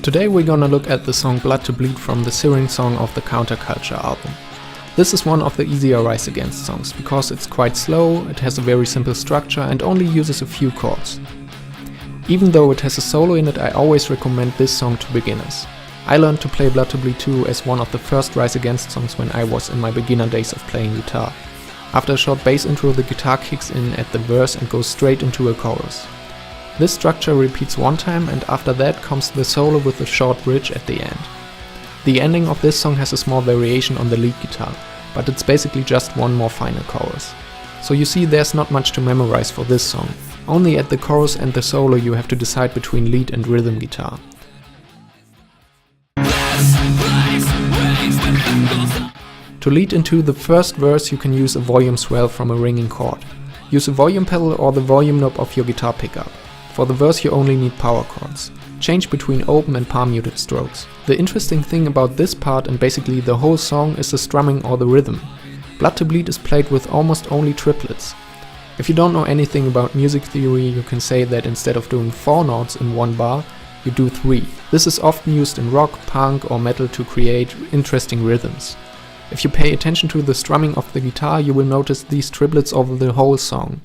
Today we're gonna look at the song Blood to Bleed from the Searing Song of the Counterculture album. This is one of the easier Rise Against songs, because it's quite slow, it has a very simple structure and only uses a few chords. Even though it has a solo in it, I always recommend this song to beginners. I learned to play Blood to Bleed 2 as one of the first Rise Against songs when I was in my beginner days of playing guitar. After a short bass intro, the guitar kicks in at the verse and goes straight into a chorus. This structure repeats one time, and after that comes the solo with a short bridge at the end. The ending of this song has a small variation on the lead guitar, but it's basically just one more final chorus. So you see, there's not much to memorize for this song. Only at the chorus and the solo you have to decide between lead and rhythm guitar. To lead into the first verse you can use a volume swell from a ringing chord. Use a volume pedal or the volume knob of your guitar pickup. For the verse you only need power chords. Change between open and palm muted strokes. The interesting thing about this part and basically the whole song is the strumming or the rhythm. Blood to Bleed is played with almost only triplets. If you don't know anything about music theory, you can say that instead of doing 4 notes in one bar, you do 3. This is often used in rock, punk or metal to create interesting rhythms. If you pay attention to the strumming of the guitar, you will notice these triplets over the whole song.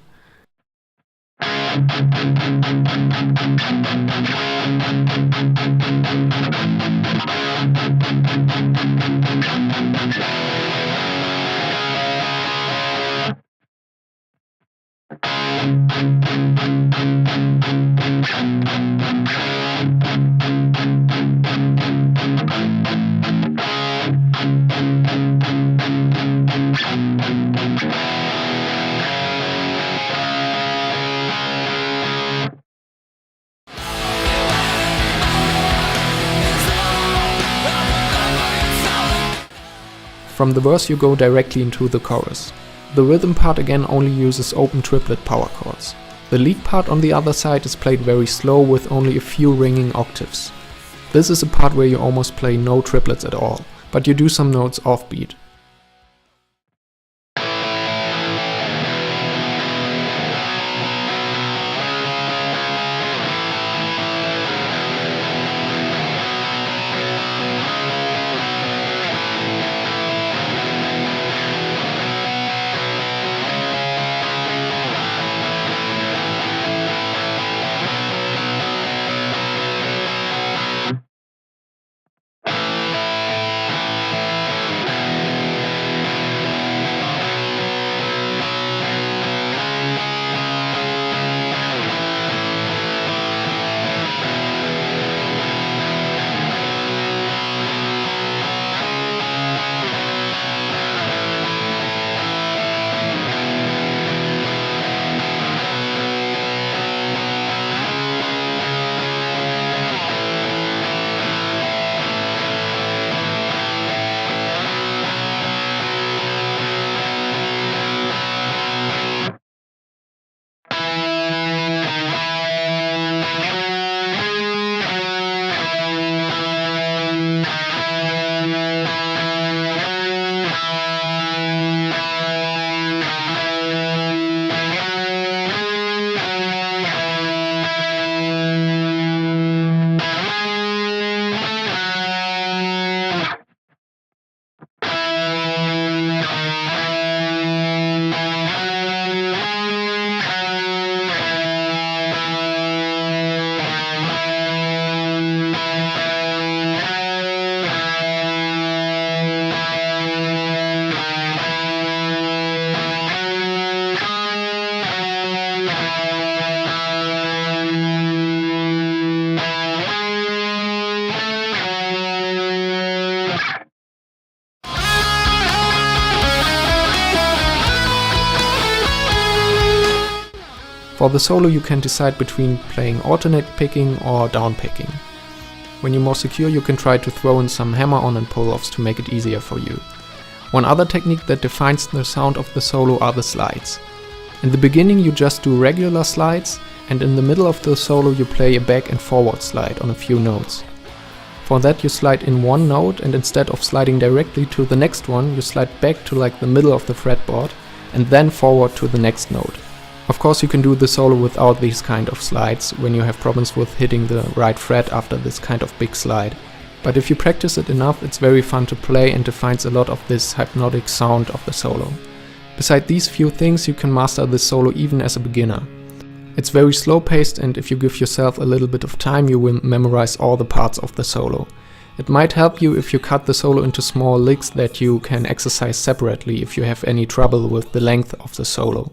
From the verse you go directly into the chorus. The rhythm part again only uses open triplet power chords. The lead part on the other side is played very slow with only a few ringing octaves. This is a part where you almost play no triplets at all, but you do some notes offbeat. For the solo you can decide between playing alternate picking or down picking. When you're more secure you can try to throw in some hammer-on and pull-offs to make it easier for you. One other technique that defines the sound of the solo are the slides. In the beginning you just do regular slides, and in the middle of the solo you play a back and forward slide on a few notes. For that you slide in one note, and instead of sliding directly to the next one you slide back to like the middle of the fretboard and then forward to the next note. Of course, you can do the solo without these kind of slides when you have problems with hitting the right fret after this kind of big slide. But if you practice it enough, it's very fun to play and defines a lot of this hypnotic sound of the solo. Beside these few things, you can master this solo even as a beginner. It's very slow paced, and if you give yourself a little bit of time, you will memorize all the parts of the solo. It might help you if you cut the solo into small licks that you can exercise separately if you have any trouble with the length of the solo.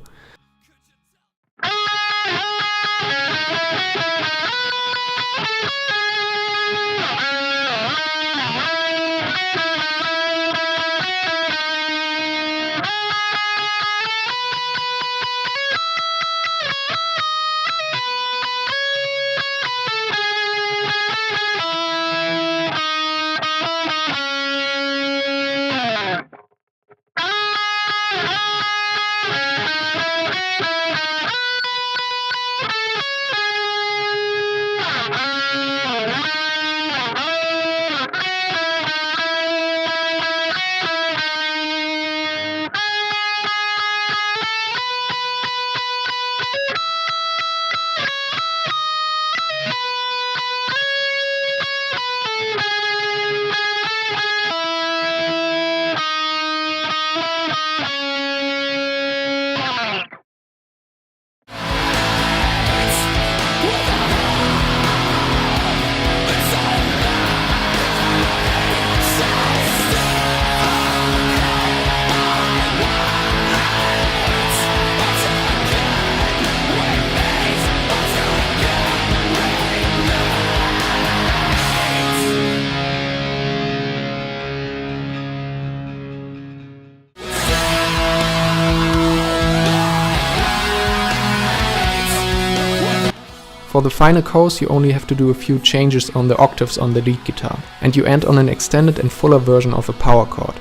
For the final chorus, you only have to do a few changes on the octaves on the lead guitar, and you end on an extended and fuller version of a power chord.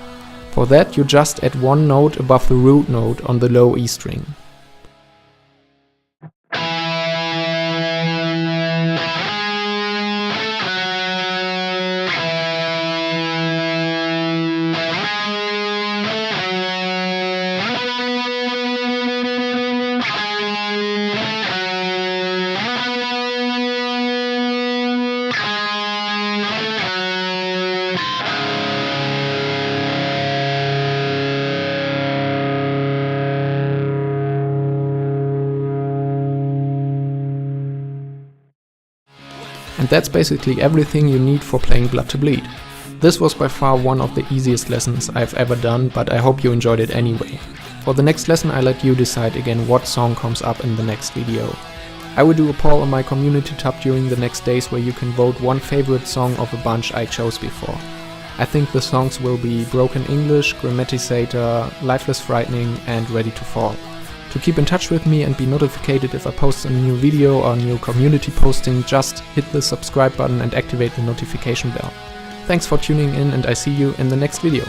For that, you just add one note above the root note on the low E string. And that's basically everything you need for playing Blood to Bleed. This was by far one of the easiest lessons I've ever done, but I hope you enjoyed it anyway. For the next lesson I let you decide again what song comes up in the next video. I will do a poll on my community tab during the next days where you can vote one favorite song of a bunch I chose before. I think the songs will be Broken English, Grammaticator, Lifeless Frightening and Ready to Fall. To keep in touch with me and be notified if I post a new video or a new community posting, just hit the subscribe button and activate the notification bell. Thanks for tuning in, and I see you in the next video.